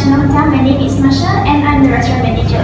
International Hotel. My name is Masha and I'm the restaurant manager.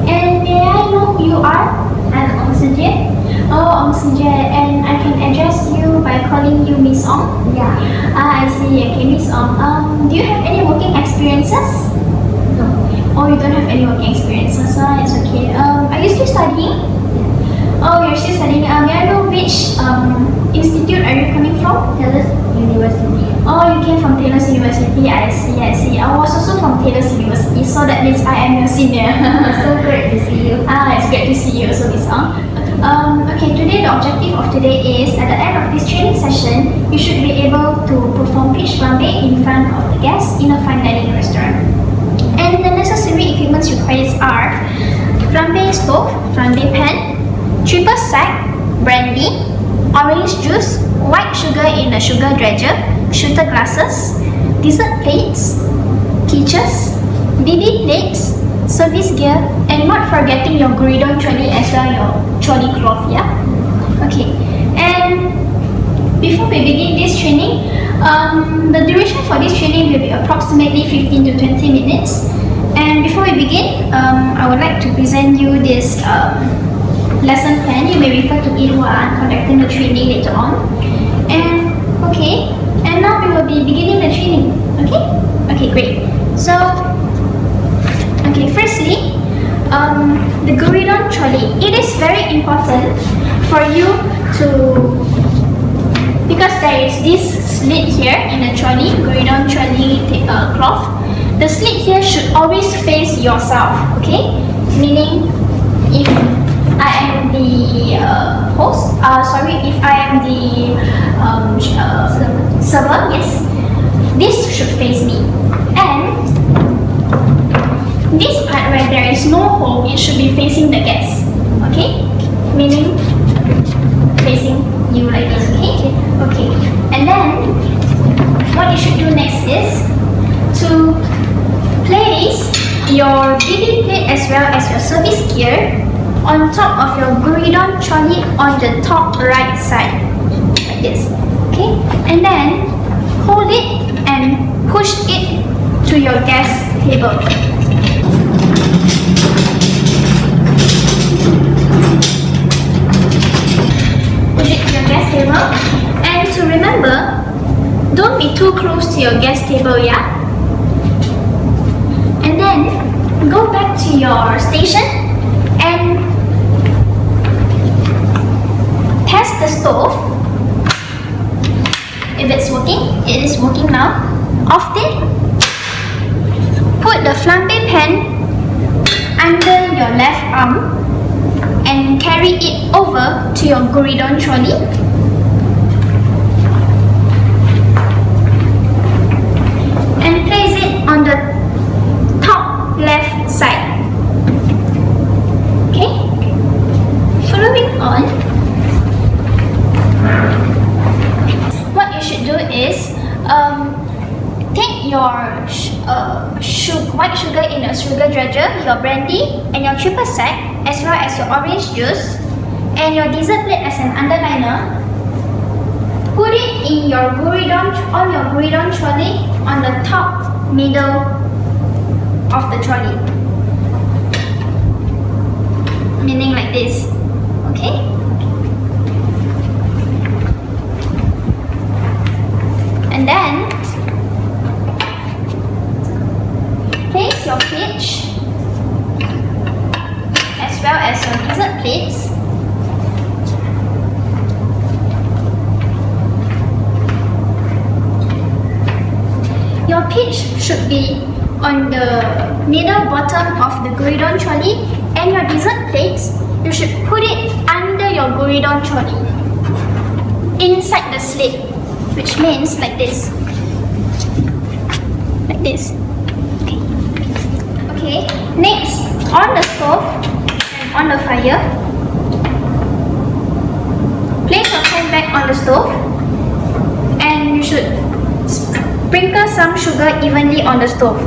And may I know who you are? I'm Ong Sunjay. Oh, Ong Sunjay, and I can address you by calling you Miss Ong? Yeah. I see. Okay, Miss Ong. Do you have any working experiences? No. Oh, you don't have any working experiences. It's okay. Are you still studying? Oh, you're still studying. May I know which institute are you coming from? Taylor's University. Oh, you came from Taylor's University. I see. I was also from Taylor's University, so that means I am your senior. It's so great to see you. It's great to see you also, Miss Ong. Okay, today the objective of today is at the end of this training session, you should be able to perform pitch flambe in front of the guests in a fine dining restaurant. And the necessary equipments required are flambe stove, flambe pan, triple sec, brandy, orange juice, white sugar in a sugar dredger, shooter glasses, dessert plates, peaches, BB plates, service gear, and not forgetting your guridon trolley as well, your trolley cloth, yeah? Okay, and before we begin this training, the duration for this training will be approximately 15 to 20 minutes. And before we begin, I would like to present you this lesson plan. You may refer to it while I'm conducting the training later on. And okay, and now we will be beginning the training. Okay, great. So, okay, firstly, the guridon trolley. It is very important for you to, because there is this slit here in the trolley, guridon trolley cloth. The slit here should always face yourself. Okay, meaning if I am the host, if I am the server, yes, this should face me. And this part where there is no hole, it should be facing the guest. Okay, meaning facing you like this. Okay. And then what you should do next is to place your BB plate as well as your service gear on top of your guridon trolley on the top right side, like this. Okay, and then hold it and push it to your guest table. Push it to your guest table, and to remember, don't be too close to your guest table, yeah? And then go back to your station and test the stove. If it's working, it is working now. Off it. Put the flambe pan under your left arm and carry it over to your guridon trolley. And place it on the top left side. Okay? Following on, what you should do is take your white sugar in a sugar dredger, your brandy and your triple sec, as well as your orange juice and your dessert plate as an underliner. Put it in your on your guridon trolley on the top middle of the trolley, meaning like this. Okay? And then place your peach as well as your dessert plates Your peach should be on the middle bottom of the guridon trolley, and your dessert plates, you should put it under your guridon trolley, inside the slit, which means like this. Like this. Okay. Next, on the stove and on the fire, place your pan back on the stove, and you should sprinkle some sugar evenly on the stove.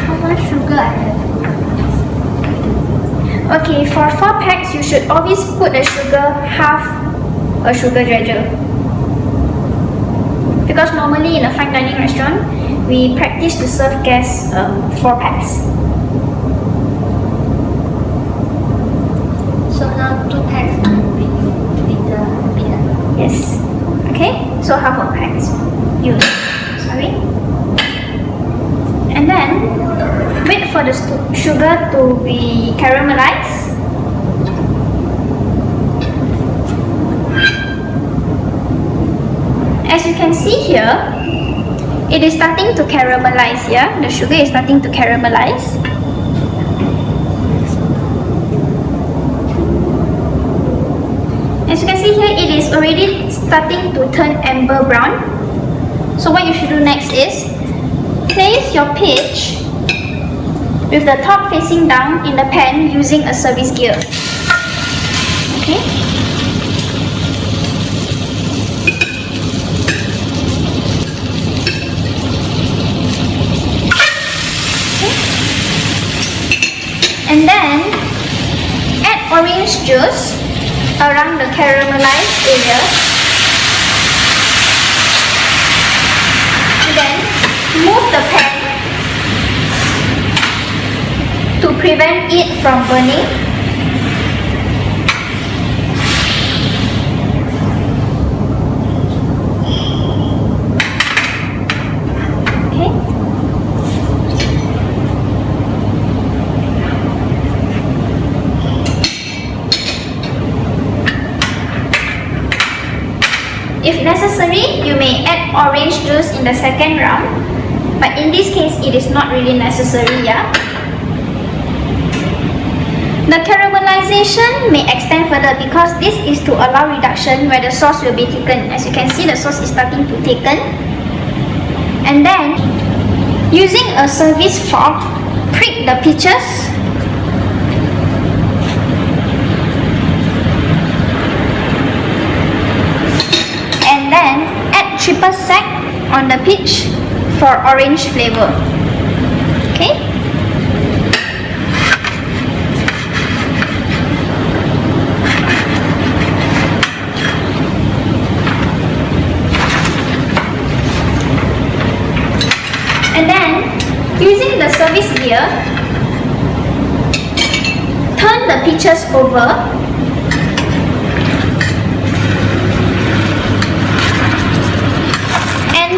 How much sugar I have? Okay, for 4 packs, you should always put the sugar half a sugar dredger. because normally in a fine dining restaurant, we practice to serve guests 4 packs. So now 2 packs with the peanut. Yes. Okay, so half a pack. Sorry. And then wait for the sugar to be caramelized. As you can see here, it is starting to caramelize here. The sugar is starting to caramelize. As you can see here, it is already starting to turn amber brown. So what you should do next is place your peach with the top facing down in the pan using a service gear. Okay. And then add orange juice around the caramelized area. And then move the pan to prevent it from burning. Okay. If necessary, you may add orange juice in the second round, but in this case, it is not really necessary, yeah? The caramelization may extend further because this is to allow reduction where the sauce will be thickened. As you can see, the sauce is starting to thicken. And then, using a service fork, prick the peaches. And then add triple sec on the peach for orange flavor. Okay? And then using the service gear, turn the peaches over.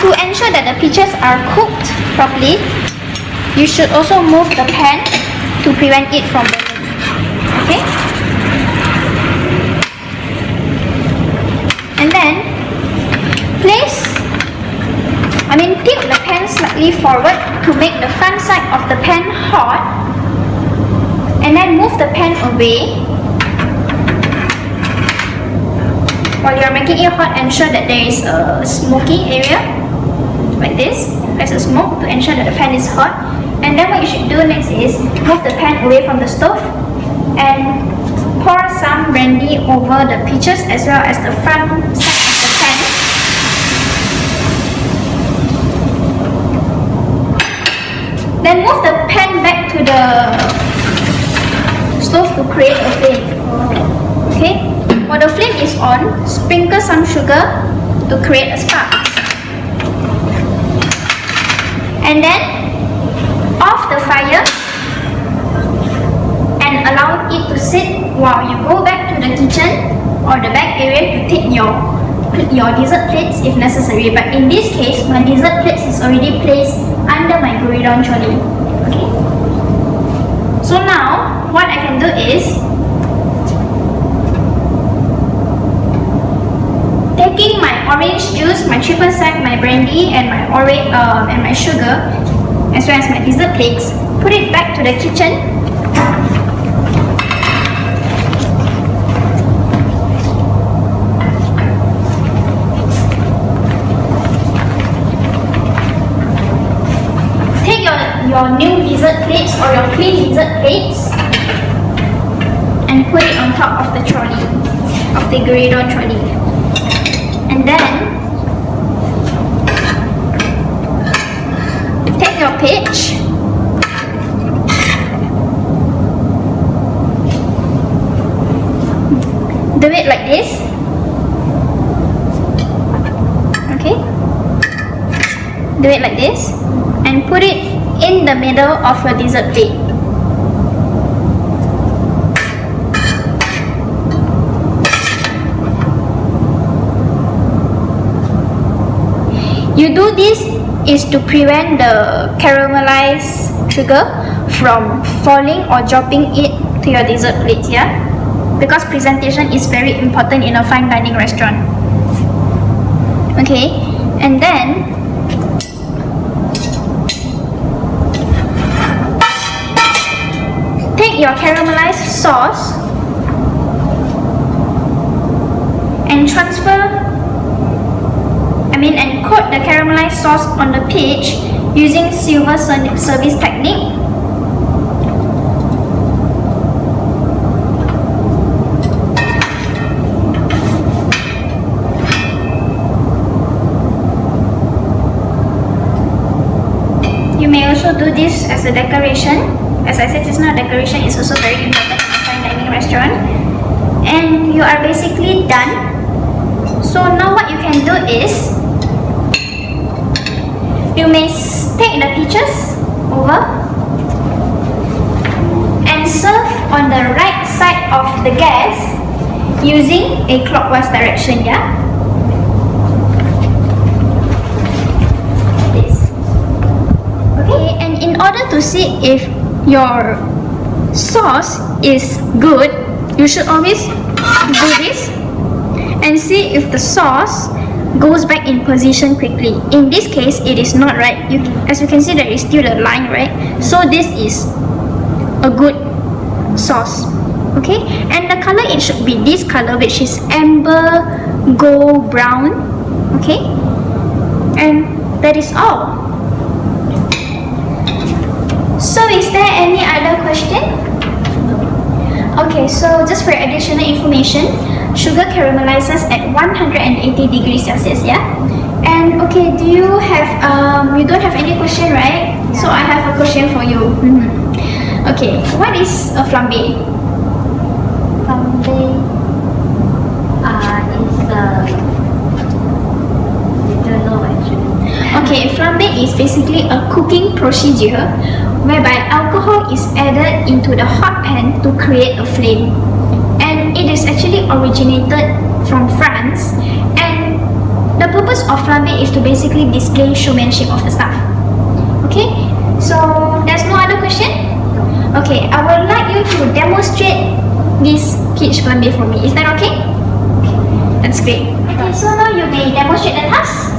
To ensure that the peaches are cooked properly, you should also move the pan to prevent it from burning. Okay? And then tilt the pan slightly forward to make the front side of the pan hot, and then move the pan away. While you are making it hot, ensure that there is a smoky area like this. There's a smoke to ensure that the pan is hot. And then what you should do next is move the pan away from the stove and pour some brandy over the peaches as well as the front side of the pan. Then move the pan back to the stove to create a flame. Okay? While the flame is on, sprinkle some sugar to create a spark. And then off the fire and allow it to sit while you go back to the kitchen or the back area to take your dessert plates if necessary. But in this case, my dessert plates is already placed under my guridon choli. Okay. So now what I can do is taking my orange juice, my triple sec, my brandy, and my sugar, as well as my dessert plates, put it back to the kitchen. Take your new dessert plates or your clean dessert plates and put it on top of the trolley, of the guridon trolley. And then take your peach, do it like this. Okay. do it like this and put it in the middle of your dessert plate. You do this is to prevent the caramelized sugar from falling or dropping it to your dessert plate, yeah? Because presentation is very important in a fine dining restaurant. Okay, and then take your caramelized sauce and and coat the caramelized sauce on the peach using silver service technique. You may also do this as a decoration. As I said, it's not a decoration, it's also very important in a fine dining restaurant. And you are basically done. So now what you can do is, you may take the peaches over and serve on the right side of the gas using a clockwise direction, yeah? This. Okay, and in order to see if your sauce is good, you should always do this and see if the sauce goes back in position quickly. In this case, it is not, right? As you can see, there is still a line, right? So this is a good sauce. Okay, and the color, it should be this color, which is amber gold brown. Okay, and that is all. So is there any other question? Okay, so just for additional information, sugar caramelizes at 180 degrees Celsius, yeah? And okay, do you have, you don't have any question, right? Yeah. So I have a question for you. Okay, what is a flambe? Flambe is you don't know actually. Okay, flambe is basically a cooking procedure whereby alcohol is added into the hot pan to create a flame. And it is actually originated from France, and the purpose of flambe is to basically display showmanship of the staff. Okay, so there's no other question? Okay, I would like you to demonstrate this peach flambe for me. Is that okay? That's great. Okay, so now you may demonstrate the task.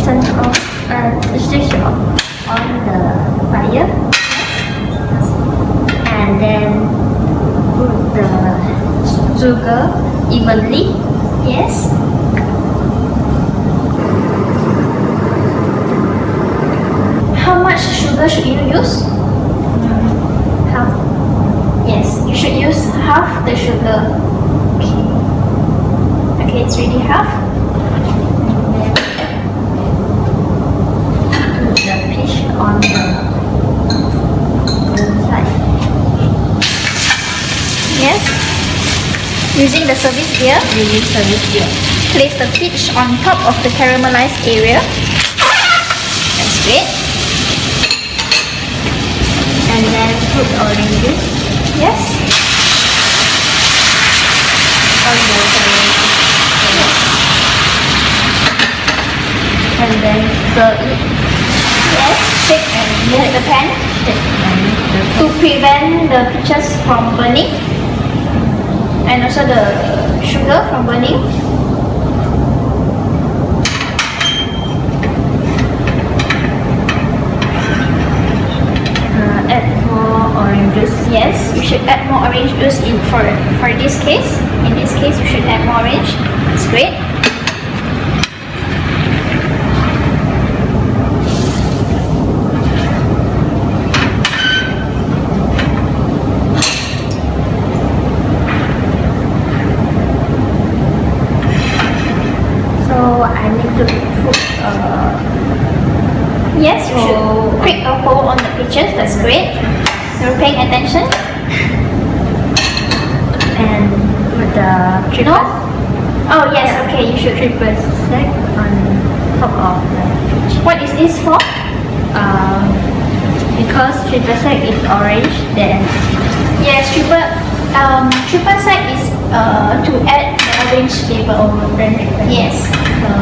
Turn off switch off on the fire and then put the sugar evenly. Yes. How much sugar should you use? Half. Yes, you should use half the sugar. Okay. Okay, it's ready half. Put the peach on the side. Yes. Using the service gear, Using service gear. place the peach on top of the caramelized area. That's great. And then put orange juice Yes. on the and then stir it. Yes. Shake and move the pan And to prevent the peaches from burning and also the sugar from burning. add more orange juice. Yes, you should add more orange juice for this case. In this case, you should add more orange. It's great. So I need to put Yes, you should prick a hole on the peaches. That's great. You're paying attention. and put the No? Oh yes, okay. You should. triple sec on top of the What is this for? Because triple sec is orange, then Yes, triple sec is to add the orange flavor. Yes.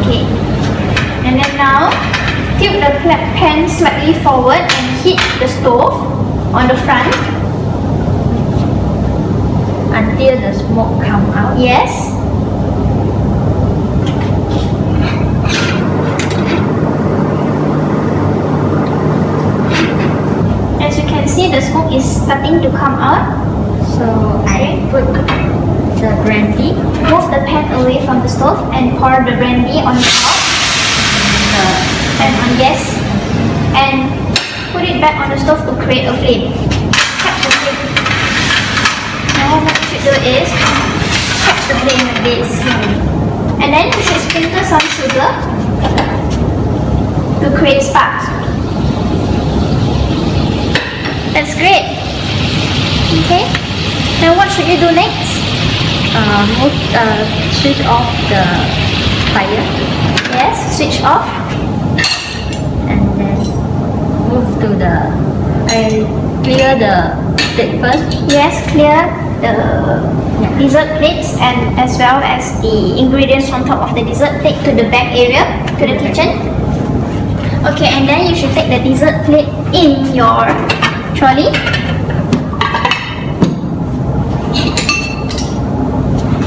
Okay. And then now, tilt the pan slightly forward and heat the stove on the front. until the smoke come out. Yes. As you can see, the smoke is starting to come out. So I put the brandy Move the pan away from the stove and pour the brandy on the top and on gas, and put it back on the stove to create a flame. Catch the flame. Now what you should do is catch the flame like this, and then you should sprinkle some sugar to create sparks. That's great. Okay. Now what should you do next? switch off the fire Yes, switch off. and then move to the clear the plate first. Yes, clear the dessert plates and as well as the ingredients on top of the dessert plate to the back area, to the kitchen. Okay, and then you should take the dessert plate in your trolley.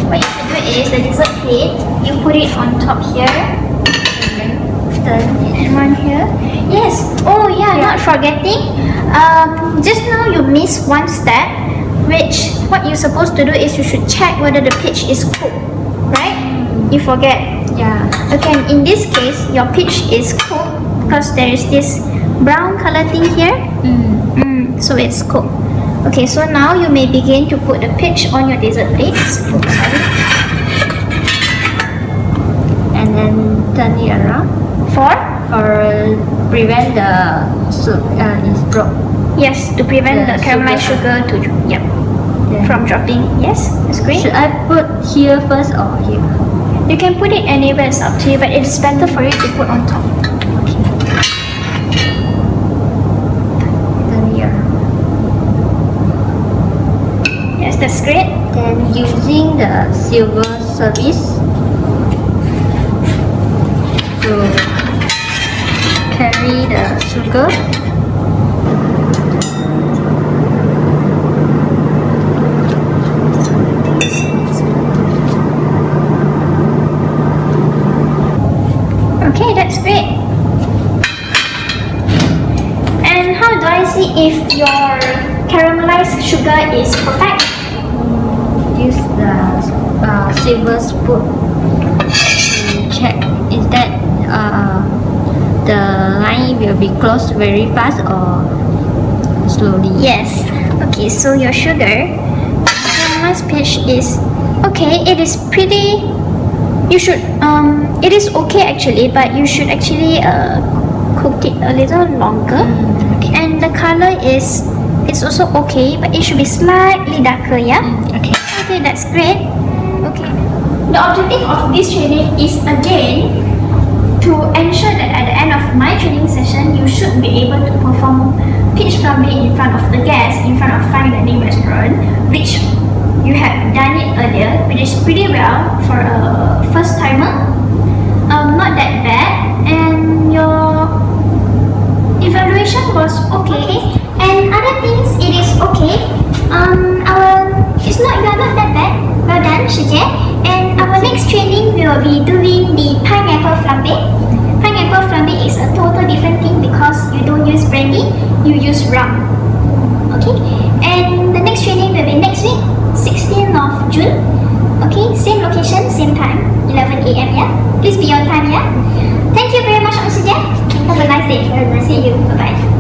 What you should do is the dessert plate, you put it on top here and one here. Yes. Oh yeah, not forgetting. Just now you missed one step, which what you're supposed to do is you should check whether the peach is cooked, right? You forget. Yeah. Okay, in this case, your peach is cooked because there is this brown color thing here. So it's cooked. Okay, so now you may begin to put the peach on your dessert plates. Sorry. And then turn it around For? or prevent the soup is broke. Yes, to prevent the The caramelized sugar to from dropping. Yes, that's great. Should I put here first or here? You can put it anywhere, it's up to you, but it is better for you to put on top. Turn it around. Yes, that's great. Then using the silver service to carry the sugar. Okay, that's great. And how do I see if your caramelized sugar is perfect? Use the silver spoon to check is that the line will be closed very fast or slowly. Yes. Okay, so your sugar, caramelized peach is okay. It is pretty. You should it is okay actually, but you should actually cook it a little longer. Okay. And the color is it's also okay, but it should be slightly darker. Yeah. Okay. Okay, that's great. Okay. The objective of this training is again to ensure that at the end of my training session, you should be able to perform peach flambe in front of the guests, in front of fine dining restaurant, which you have done it earlier, which is pretty well for a first timer. Not that bad, and your evaluation was okay. And other things, it is okay. It's not you are not that bad. Well done, Shijie. And our next training will be doing the pineapple flambe. Pineapple flambe is a total different thing because you don't use brandy, you use rum. Okay. And the next training will be next week, 16th of June. Okay, same location, same time, 11 a.m. Yeah. Please be on time. Yeah. Thank you very much, Shijie. Have a nice day. See you. Bye bye.